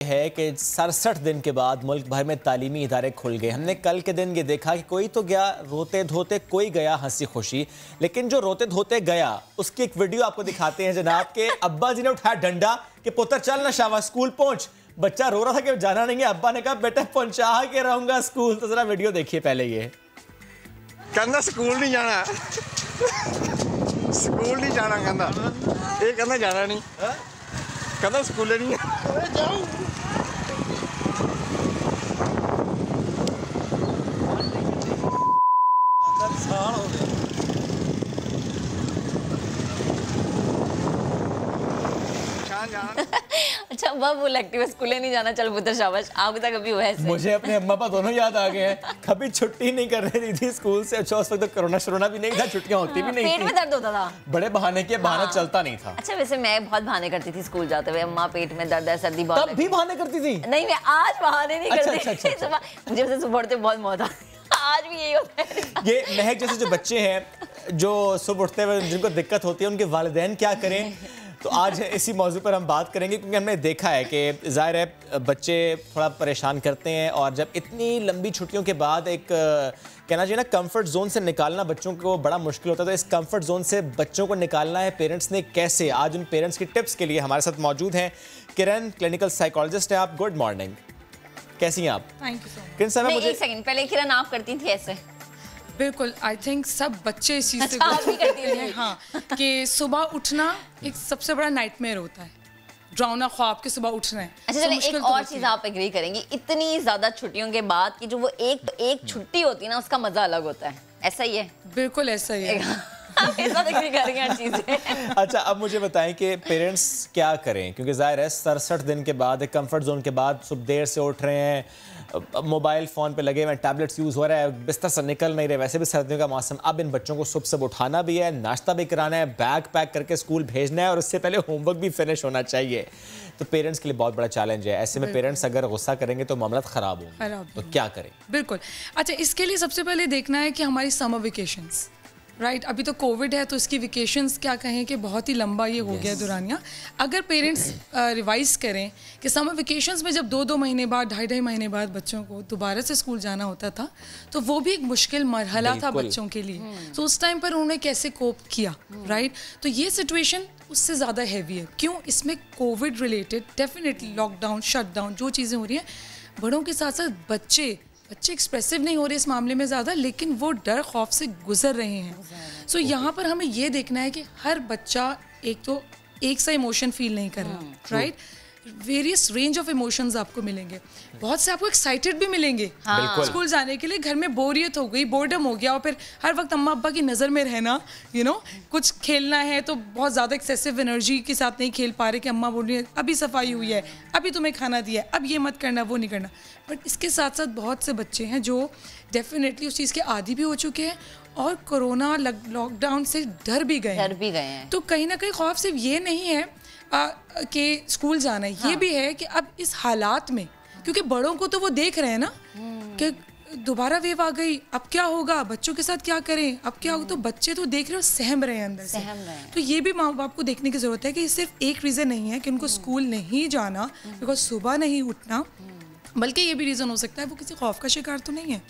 है कि 67 दिन के बाद मुल्क भर में तालीमी इदारे खुल गए। हमने कल के दिन ये देखा कि कोई तो गया रोते धोते, कोई गया हंसी खुशी, लेकिन जो रोते धोते गया उसकी एक वीडियो आपको दिखाते हैं जनाब के अब्बा जी ने उठाया डंडा कि पुत्र चल ना शाबाश स्कूल पहुंच। बच्चा रो रहा था कि जाना नहीं है, अब्बा ने कहा बेटा पहुंचा के रहूंगा स्कूल। तो जरा वीडियो देखिए पहले। ये कहना स्कूल नहीं जाना, स्कूल नहीं जाना, कहना ये कहना जाना नहीं, कहना स्कूल नहीं जाऊं। अच्छा वह वो लगती है स्कूल नहीं जाना, चल पुत्र शाबाश। आप तक अभी वैसे मुझे अपने अम्मा पापा दोनों याद आ गए हैं। कभी छुट्टी नहीं कर रही थी स्कूल से। अच्छा उस वक्त तो कोरोना शरोना भी नहीं था, छुट्टियां होती भी नहीं थी, पेट में दर्द होता था, बड़े बहाने के बहाना चलता नहीं था। अच्छा वैसे मैं बहुत बहाने करती थी स्कूल जाते हुए, अम्मा पेट में दर्द है, सर्दी बहुत, तब भी बहाने करती थी? नहीं मैं आज बहाने नहीं करती। मुझे वैसे सुबह उठते बहुत मौत आती, आज भी यही होता है। ये महक जैसे जो बच्चे हैं जो सुबह उठते हुए जिनको दिक्कत होती है, उनके वालिदैन क्या करें, तो आज इसी मौजू पर हम बात करेंगे। क्योंकि हमने देखा है कि ज़ाहिर है बच्चे थोड़ा परेशान करते हैं, और जब इतनी लंबी छुट्टियों के बाद एक कहना चाहिए ना कंफर्ट जोन से निकालना बच्चों को बड़ा मुश्किल होता है। तो इस कंफर्ट जोन से बच्चों को निकालना है पेरेंट्स ने कैसे, आज उन पेरेंट्स की टिप्स के लिए हमारे साथ मौजूद हैं किरण, क्लिनिकल साइकोलॉजिस्ट हैं आप। गुड मॉर्निंग, कैसी हैं आप? Thank you so much. Kiran साहब मुझे एक सेकंड पहले किरण आप करती थी ऐसे? बिल्कुल, आई थिंक सब बच्चे इस चीज़ से अच्छा, आप भी करती हैं? हाँ, कि सुबह उठना एक सबसे बड़ा नाइटमेयर होता है, ड्राउना ख्वाब के सुबह उठना है। अच्छा चलो एक और चीज़ आप एग्री करेंगी, इतनी ज़्यादा छुट्टियों के बाद की जो वो एक छुट्टी होती है ना, उसका मज़ा अलग होता है, ऐसा ही है? बिल्कुल ऐसा ही है। ऐसा एग्री करेंगे हर चीज़ें। अच्छा अब मुझे बताएं कि पेरेंट्स क्या करें, क्योंकि ज़ाहिर है 67 दिन के बाद एक कंफर्ट जोन के बाद सुबह देर से उठ रहे हैं, मोबाइल फ़ोन पे लगे हुए हैं, टैबलेट्स यूज़ हो रहा है, बिस्तर से निकल नहीं रहे, वैसे भी सर्दियों का मौसम। अब इन बच्चों को सुबह उठाना भी है, नाश्ता भी कराना है, बैग पैक करके स्कूल भेजना है, और उससे पहले होमवर्क भी फिनिश होना चाहिए। तो पेरेंट्स के लिए बहुत बड़ा चैलेंज है। ऐसे में पेरेंट्स अगर गुस्सा करेंगे तो मामला ख़राब होगा, तो क्या करें? बिल्कुल। अच्छा इसके लिए सबसे पहले देखना है कि हमारी समर वेकेशंस, राइट अभी तो कोविड है तो इसकी वेकेशंस क्या कहें कि बहुत ही लंबा ये हो गया दुरानिया। अगर पेरेंट्स रिवाइज करें कि समर वेकेशंस में जब 2-2 महीने बाद, 2.5 महीने बाद बच्चों को दोबारा से स्कूल जाना होता था, तो वो भी एक मुश्किल मरहला था बच्चों के लिए। तो उस टाइम पर उन्होंने कैसे कोप किया, राइट? तो ये सिचुएशन उससे ज़्यादा हैवी है। क्यों? इसमें Covid related definitely lockdown, shutdown, जो चीज़ें हो रही हैं, बड़ों के साथ साथ बच्चे एक्सप्रेसिव नहीं हो रहे इस मामले में ज़्यादा, लेकिन वो डर खौफ से गुजर रहे हैं। सो यहाँ पर हमें ये देखना है कि हर बच्चा एक सा इमोशन फील नहीं कर रहा, right? Various range of emotions आपको मिलेंगे, बहुत से आपको एक्साइटेड भी मिलेंगे स्कूल जाने के लिए। घर में बोरियत हो गई, बोर्डम हो गया, और फिर हर वक्त अम्मा अब्बा की नज़र में रहना, कुछ खेलना है तो बहुत ज़्यादा एक्सेसिव एनर्जी के साथ नहीं खेल पा रहे कि अम्मा बोल रही है अभी सफाई हुई है, अभी तुम्हें खाना दिया है, अब ये मत करना, वो नहीं करना। बट इसके साथ साथ बहुत से बच्चे हैं जो डेफिनेटली उस चीज़ के आदी भी हो चुके हैं, और कोरोना लॉकडाउन से डर भी गए हैं। तो कहीं ना कहीं खौफ सिर्फ ये नहीं है कि स्कूल जाना है, ये भी है कि अब इस हालात में, क्योंकि बड़ों को तो वो देख रहे हैं ना कि दोबारा वेव आ गई, अब क्या होगा, बच्चों के साथ क्या करें, अब क्या होगा, तो बच्चे तो देख रहे हैं और सहम रहे हैं अंदर से। तो ये भी माँ बाप को देखने की ज़रूरत है कि सिर्फ एक रीज़न नहीं है कि उनको स्कूल नहीं जाना बिकॉज सुबह नहीं उठना, बल्कि ये भी रीज़न हो सकता है वो किसी खौफ का शिकार तो नहीं है,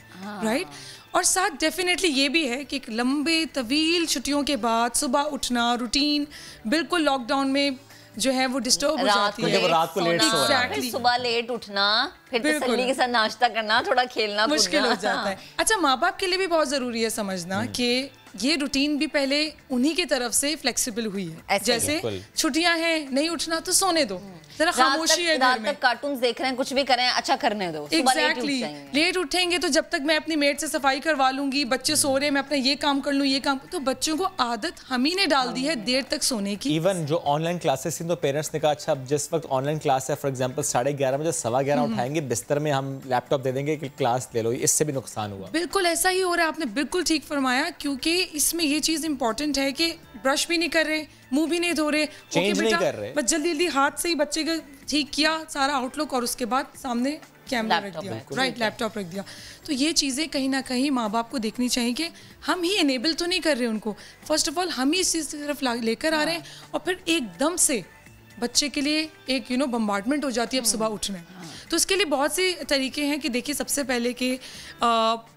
राइट? और साथ डेफिनेटली ये भी है कि एक लंबे तवील छुट्टियों के बाद सुबह उठना, रूटीन बिल्कुल लॉकडाउन में जो है वो डिस्टर्ब हो जाती है। रात को लेट सो रहा है, सुबह लेट उठना, फिर तसल्ली के साथ नाश्ता करना, थोड़ा खेलना मुश्किल हो जाता है। अच्छा माँ बाप के लिए भी बहुत ज़रूरी है समझना कि ये रूटीन भी पहले उन्हीं की तरफ से फ्लेक्सिबल हुई है। जैसे छुट्टियां हैं, नहीं उठना तो सोने दो, जरा खामोशी है घर में, कार्टून देख रहे हैं, कुछ भी करें, अच्छा करने दो। एग्जैक्टली लेट उठेंगे तो जब तक मैं अपनी मेड से सफाई करवा लूंगी, बच्चे सो रहे हैं, मैं अपना ये काम कर लूँ, ये काम, तो बच्चों को आदत हम ही ने डाल दी है देर तक सोने की। इवन जो ऑनलाइन क्लासेस थी तो पेरेंट्स ने कहा अच्छा अब जिस वक्त ऑनलाइन क्लास है फॉर एग्जांपल 11:30 बजे 11:15 उठाएंगे, बिस्तर में हम लैपटॉप दे देंगे कि क्लास ले लो, इससे भी नुकसान हुआ। बिल्कुल ऐसा ही हो रहा है, आपने बिल्कुल ठीक फरमाया, क्योंकि इसमें ये चीज़ इंपॉर्टेंट है कि ब्रश भी नहीं कर रहे, मुंह भी नहीं धो रहे, चेंज नहीं कर रहे, बस जल्दी जल्दी हाथ से ही बच्चे का ठीक किया सारा आउटलुक, और उसके बाद सामने कैमरा रख दिया, राइट, लैपटॉप रख दिया। तो ये चीज़ें कहीं ना कहीं माँ बाप को देखनी चाहिए कि हम ही इनेबल तो नहीं कर रहे उनको, फर्स्ट ऑफ ऑल हम ही इस चीज़ की तरफ लेकर आ रहे हैं, और फिर एकदम से बच्चे के लिए एक बम्बार्डमेंट हो जाती है अब सुबह उठने। तो इसके लिए बहुत से तरीके हैं कि देखिए, सबसे पहले कि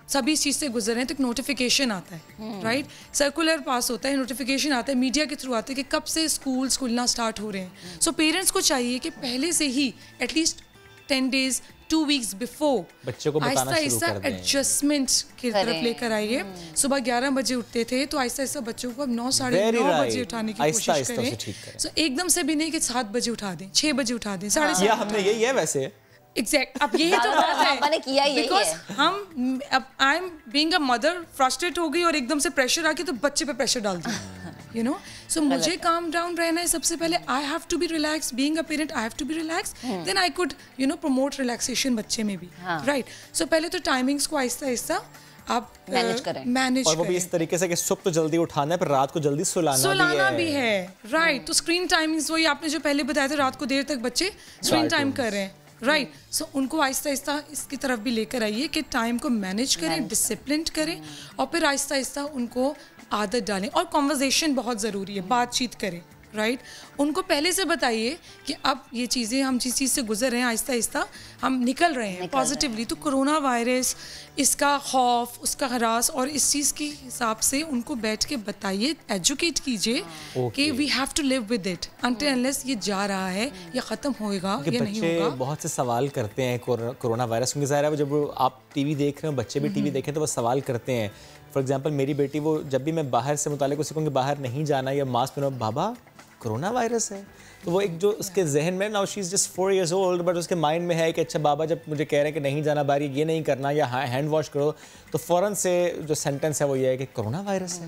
सभी इस चीज़ से गुजर रहे हैं तो एक नोटिफिकेशन आता है, राइट, सर्कुलर पास होता है, नोटिफिकेशन आता है मीडिया के थ्रू आता है कि कब से स्कूल खुलना स्टार्ट हो रहे हैं। सो पेरेंट्स को चाहिए कि पहले से ही एटलीस्ट 10 days 2 weeks बिफोर बच्चों को बताना शुरू कर दें, एडजस्टमेंट की तरफ लेकर आइए। सुबह 11 बजे उठते थे तो आहिस्ता आहिस्ता बच्चों को अब 9 साढ़े 9 बजे उठाने की कोशिश करें। सो एकदम से भी नहीं कि 7 बजे उठा दें, 6 बजे उठा दें, 7:30। हमने यही है वैसे एग्जैक्ट, अब यही तो बात है, मैंने किया ही है। हम अब I am being a mother frustrate हो गई और एकदम से प्रेशर आके तो बच्चे पे प्रेशर डाल दिया, सो मुझे काम डाउन रहना है सबसे पहले। I have to be relax, being a parent I have to be relax, then I could promote relaxation बच्चे में भी, राइट। सो पहले तो टाइमिंग्स को आहिस्ता आहिस्ता आप मैनेज करें, और वो भी इस तरीके से कि सुबह तो जल्दी उठाना है पर रात को जल्दी सुलाना भी है, राइट। तो स्क्रीन टाइमिंग्स वही आपने जो पहले बताया था, रात को देर तक बच्चे स्क्रीन टाइम कर रहे हैं, राइट। सो उनको आहिस्ता आहिस्ता इसकी तरफ भी लेकर आइए कि टाइम को मैनेज करें, डिसिप्लिन करें, और फिर आहिस्ता आहिस्ता उनको आदत डालें। और कॉन्वर्जेशन बहुत ज़रूरी है, बातचीत करें, राइट। उनको पहले से बताइए कि अब ये चीज़ें, हम जिस चीज़ से गुजर रहे हैं आहिस्ता आहिस्ता हम निकल रहे हैं पॉजिटिवली। तो कोरोना वायरस, इसका खौफ, उसका हरास, और इस चीज़ के हिसाब से उनको बैठ के बताइए, एजुकेट कीजिए कि we have to live with it until unless ये जा रहा है या ख़त्म होएगा या नहीं होगा। बहुत से सवाल करते हैं कोरोना वायरस, क्योंकि ज़ाहिर है जब आप टीवी देख रहे हो, बच्चे भी टीवी देखें तो वो सवाल करते हैं। फॉर एग्जाम्पल मेरी बेटी, वो जब भी मैं बाहर से मुतालिक उसे कहूँगी बाहर नहीं जाना या मास्क पहनो, बाबा कोरोना वायरस है। तो वो एक जो उसके जहन में, now she is just 4 years old, but उसके माइंड में है कि अच्छा बाबा जब मुझे कह रहे हैं कि नहीं जाना बाहर, ये नहीं करना या हैंड वॉश करो, तो फ़ौरन से जो सेंटेंस है वो ये है कि कोरोना वायरस है।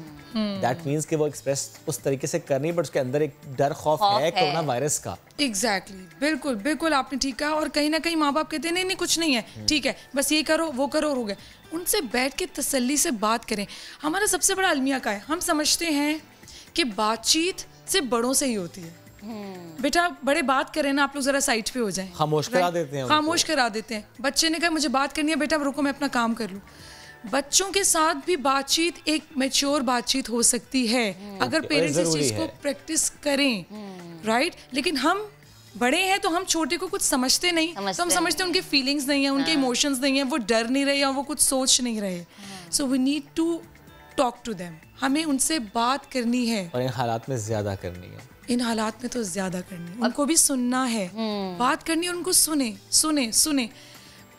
दैट मीन्स कि वो एक्सप्रेस उस तरीके से कर नहीं, बट उसके अंदर एक डर खौफ है कोरोना वायरस का। एग्जैक्टली, बिल्कुल बिल्कुल आपने ठीक कहा। और कहीं ना कहीं माँ बाप कहते हैं नहीं कुछ नहीं है, ठीक है, बस ये करो वो करो, हो गया। उनसे बैठ के तसल्ली से बात करें। हमारा सबसे बड़ा अलमिया का है, हम समझते हैं कि बातचीत सिर्फ बड़ों से ही होती है। बेटा बड़े बात करें ना, आप लोग जरा साइड पे हो जाएं, खामोश करा देते हैं, खामोश करा देते हैं। बच्चे ने कहा मुझे बात करनी है, बेटा रुको मैं अपना काम कर लूँ। बच्चों के साथ भी बातचीत एक मैच्योर बातचीत हो सकती है अगर पेरेंट्स इस चीज को प्रैक्टिस करें, राइट। लेकिन हम बड़े हैं तो हम छोटे को कुछ समझते नहीं, तो हम समझते हैं उनके फीलिंग्स नहीं है, उनके इमोशंस नहीं है, वो डर नहीं रहे या वो कुछ सोच नहीं रहे। So we need to talk to them, हमें उनसे बात करनी है, और इन हालात में ज्यादा करनी है, इन हालात में तो ज्यादा करनी है। उनको भी सुनना है, बात करनी है, उनको सुने सुने सुने,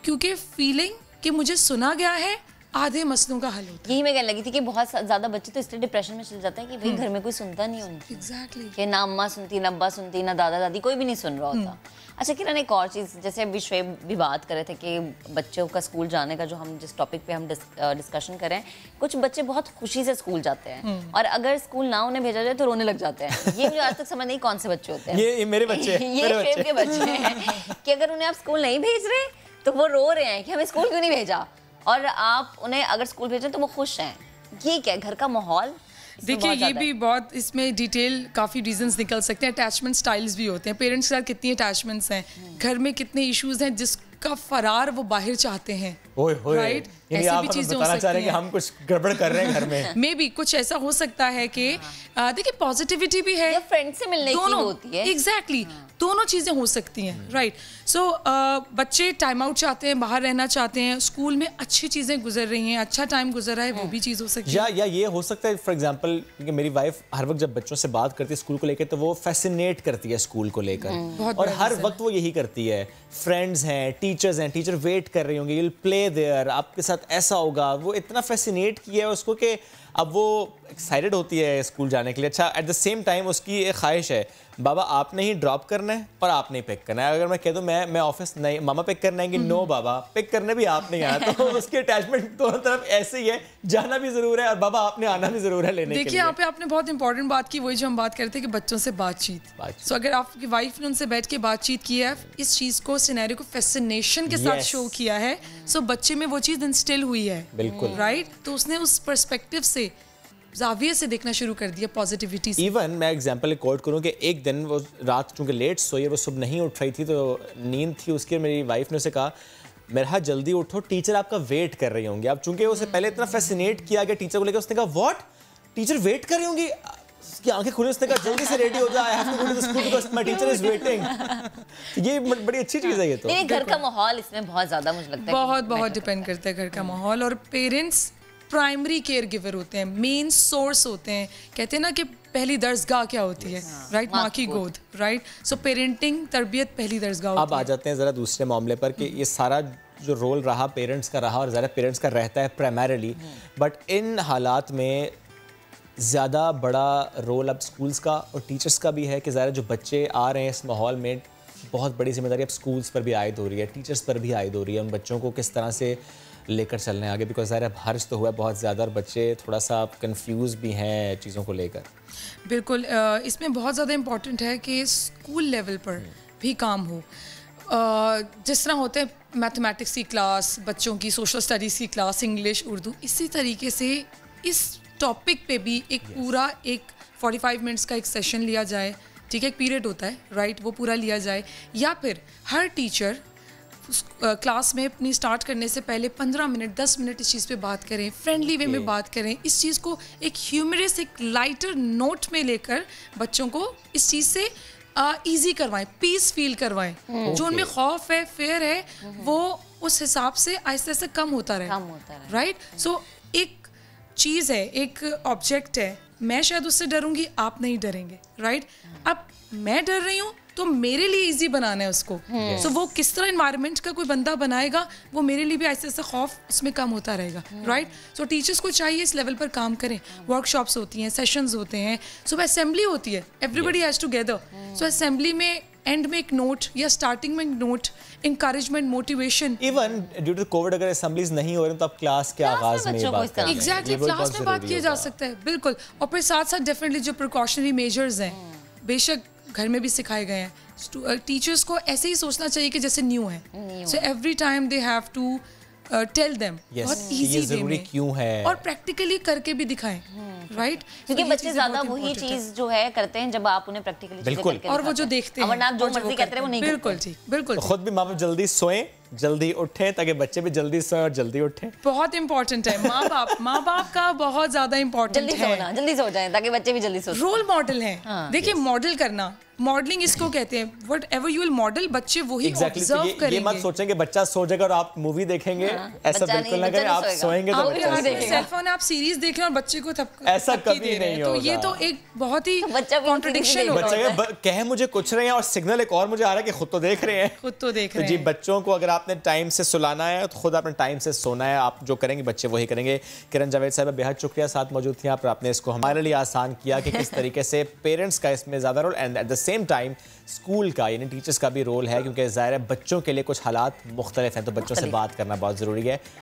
क्योंकि फीलिंग कि मुझे सुना गया है आधे मसलों का हल होता है। यही मैं कहने लगी थी कि बहुत ज्यादा बच्चे तो इसलिए डिप्रेशन में चले जाते हैं कि भाई घर में कोई सुनता नहीं उनकी। एग्जैक्टली, कि ना अम्मा सुनती, ना अब्बा सुनती, ना दादा दादी, कोई भी नहीं सुन रहा होता। अच्छा किरण, एक और चीज़, जैसे अभी शुएब भी बात कर रहे थे कि बच्चों का स्कूल जाने का, जो हम जिस टॉपिक पे हम डिस्कशन कर रहे हैं, कुछ बच्चे बहुत खुशी से स्कूल जाते हैं और अगर स्कूल ना उन्हें भेजा जाए तो रोने लग जाते हैं। ये मुझे आज तक समझ नहीं कौन से बच्चे होते हैं। ये मेरे बच्चे ये शुएब के बच्चे हैं कि अगर उन्हें आप स्कूल नहीं भेज रहे तो वो रो रहे हैं कि हमें स्कूल क्यों नहीं भेजा, और आप उन्हें अगर स्कूल भेजें तो वो खुश हैं। ये क्या घर का माहौल? देखिए ये भी बहुत, इसमें डिटेल काफ़ी रीजंस निकल सकते हैं। अटैचमेंट स्टाइल्स भी होते हैं, पेरेंट्स के साथ कितनी अटैचमेंट्स हैं, घर में कितने इश्यूज हैं जिसका फरार वो बाहर चाहते हैं, राइट। ऐसी भी चीजें हो सकती हैं कि हम कुछ गड़बड़ कर रहे हैं घर में। मे बी कुछ ऐसा हो सकता है कि देखिए पॉजिटिविटी भी है, फ्रेंड से मिलने की होती है, एग्जैक्टली दोनों चीजें हो सकती हैं, राइट। सो बच्चे टाइम आउट चाहते हैं, बाहर रहना चाहते हैं, स्कूल में अच्छी चीजें गुजर रही हैं, अच्छा टाइम गुजर रहा है, वो भी चीज हो सकती है। या ये हो सकता है फॉर एग्जांपल कि मेरी वाइफ हर वक्त जब बच्चों से बात करती है स्कूल को लेकर, तो वो फैसिनेट करती है स्कूल को लेकर, और हर वक्त वो यही करती है। फ्रेंड्स हैं, टीचर्स हैं, टीचर वेट कर रही होंगी, यू विल प्ले देयर, आपके साथ ऐसा होगा। वो इतना फैसिनेट किया है उसको कि अब वो एक्साइटेड होती है स्कूल जाने के लिए। अच्छा, एट द सेम टाइम उसकी एक ख्वाहिश है, बाबा आपने ही ड्रॉप करना है पर आपने ही पिक करना है। अगर मैं कह दूं मैं ऑफिस नहीं, मामा पिक करने आएंगे, नो बाबा पिक करने भी आपने ही आना। तो उसकी अटैचमेंट दोनों तरफ ऐसे ही है, जाना भी जरूर है और बाबा आपने आना भी जरूर है लेने के लिए। देखिए यहाँ पे आपने बहुत इंपॉर्टेंट बात की, वही जो हम बात करते हैं कि बच्चों से बातचीत। सो अगर आपकी वाइफ ने उनसे बैठ के बातचीत की है, इस चीज को, सिनेरियो को फैसिनेशन के साथ शो किया है, सो बच्चे में वो चीज इंस्टिल हुई है, बिल्कुल, राइट। तो उसने उस पर्सपेक्टिव से, जाविये से देखना शुरू कर दिया, पॉजिटिविटी से। इवन मैं एग्जांपल कोट करूं कि एक दिन वो रात चूंकि लेट सोई, वो सुबह नहीं उठ रही थी, तो नींद थी उसकी, मेरी वाइफ ने उसे कहा मेरा जल्दी उठो, टीचर आपका वेट कर रही होंगी। अब चूंकि उसे पहले इतना फैसिनेट किया गया टीचर को लेकर, उसने कहा व्हाट, टीचर वेट कर रही होंगी? उसकी आंखें खुली, उसने कहा जल्दी से रेडी हो जा, I have to go to the school because my teacher is waiting. ये बड़ी अच्छी चीज़ है ये तो। नहीं, घर का माहौल इसमें बहुत ज़्यादा मुझे लगता है बहुत डिपेंड करता है घर का माहौल। और पेरेंट्स प्राइमरी केयर गिवर होते हैं, मेन सोर्स होते हैं। कहते हैं ना कि पहली दर्जगाह क्या होती है, राइट? माँ की गोद, राइट? सो पेरेंटिंग, तरबियत पहली दर्जगाह होती है। अब आ जाते हैं ज़रा दूसरे मामले पर कि ये सारा जो रोल रहा पेरेंट्स का रहा, और ज़्यादा पेरेंट्स का रहता है प्राइमरीली, बट इन हालात में ज़्यादा बड़ा रोल अब स्कूल्स का और टीचर्स का भी है कि ज़्यादा जो बच्चे आ रहे हैं इस माहौल में, बहुत बड़ी जिम्मेदारी अब स्कूल्स पर भी आयद हो रही है, टीचर्स पर भी आयद हो रही है। उन बच्चों को किस तरह से लेकर चलने आगे, बिकॉज ज़ाहिर है हर्ज तो हुआ है बहुत ज़्यादा और बच्चे थोड़ा सा कंफ्यूज भी हैं चीज़ों को लेकर। बिल्कुल, इसमें बहुत ज़्यादा इम्पॉर्टेंट है कि स्कूल लेवल पर भी काम हो। जिस तरह होते हैं मैथमेटिक्स की क्लास, बच्चों की सोशल स्टडीज़ की क्लास, इंग्लिश, उर्दू, इसी तरीके से इस टॉपिक पे भी एक पूरा 45 मिनट्स का एक सेशन लिया जाए, ठीक है? एक पीरियड होता है, राइट? वो पूरा लिया जाए। या फिर हर टीचर क्लास में अपनी स्टार्ट करने से पहले 15 मिनट 10 मिनट इस चीज़ पे बात करें, फ्रेंडली वे में बात करें, इस चीज़ को एक ह्यूमरस, एक लाइटर नोट में लेकर बच्चों को इस चीज़ से ईजी करवाएं, पीस फील करवाएं। जो उनमें खौफ है, फेयर है, वो उस हिसाब से आहिस्ते आहिस्ते कम होता रहे, राइट? सो एक चीज़ है, एक ऑब्जेक्ट है, मैं शायद उससे डरूंगी, आप नहीं डरेंगे, राइट? अब मैं डर रही हूँ तो मेरे लिए इजी बनाना है उसको। सो वो किस तरह इन्वायरमेंट का कोई बंदा बनाएगा, वो मेरे लिए भी ऐसे ऐसे खौफ उसमें कम होता रहेगा, राइट? सो टीचर्स को चाहिए इस लेवल पर काम करें। वर्कशॉप्स होती हैं, सेशंस होते हैं, सुबह असेंबली होती है, everybody has together. So assembly में एंड में एक नोट या स्टार्टिंग में एक note, encouragement, motivation. Even due to Covid अगर असेंबलीज नहीं हो रही तो आप क्लास के आगाज में ये बात करें। एग्जैक्टली, क्लास में बात किया जा सकता है, बिल्कुल। और फिर साथ साथ डेफिनेटली जो प्रिकॉशनरी मेजर्स हैं, बेशक घर में भी सिखाए गए हैं। टीचर्स को ऐसे ही सोचना चाहिए कि जैसे न्यू है, so every time they have to tell them बहुत इजी वे में क्यों है, और प्रैक्टिकली करके भी दिखाएं, राइट? क्योंकि बच्चे ज्यादा वही चीज जो है करते हैं जब आप उन्हें प्रैक्टिकली बिल्कुल, और वो जो देखते हैं, वरना आप जो मर्जी कहते हैं वो नहीं। बिल्कुल ठीक, बिल्कुल। खुद भी माँ बाप जल्दी सोएं, जल्दी उठें, ताकि बच्चे भी जल्दी सोएं और जल्दी उठें। बहुत इंपॉर्टेंट है माँ बाप का, बहुत ज्यादा इंपॉर्टेंट है। जल्दी सो जाएं ताकि बच्चे भी जल्दी सो। रोल मॉडल है, देखिए मॉडल करना, मॉडलिंग इसको कहते हैं। What ever you will model, बच्चे वही ऑब्जर्व करेंगे। ये मत सोचें कि बच्चा सो जाएगा और आप मूवी देखेंगे, ऐसा बिल्कुल ना करें। आप सोएंगे तो बच्चा सेल फोन आप सीरीज देख रहे हैं और बच्चे को ऐसा कभी नहीं होगा। तो ये तो एक बहुत ही कॉन्ट्रडिक्शन होगा। बच्चा कहे मुझे कुछ रहे हैं और सिग्नल एक और मुझे आ रहा है कि खुद तो देख रहे हैं। जी, बच्चों को अगर आपने टाइम से सुलाना है तो खुद आपने टाइम से सोना है। आप जो करेंगे बच्चे वही करेंगे। किरण जावेद साहब बेहद शुक्रिया, साथ मौजूद थी आप, आपने इसको हमारे लिए आसान किया कि किस तरीके से पेरेंट्स का इसमें ज़्यादा role and at the same time school का यानी टीचर्स का भी रोल है, क्योंकि ज़ाहिर है बच्चों के लिए कुछ हालात मुख्तलिफ हैं, तो बच्चों से बात करना बहुत ज़रूरी है।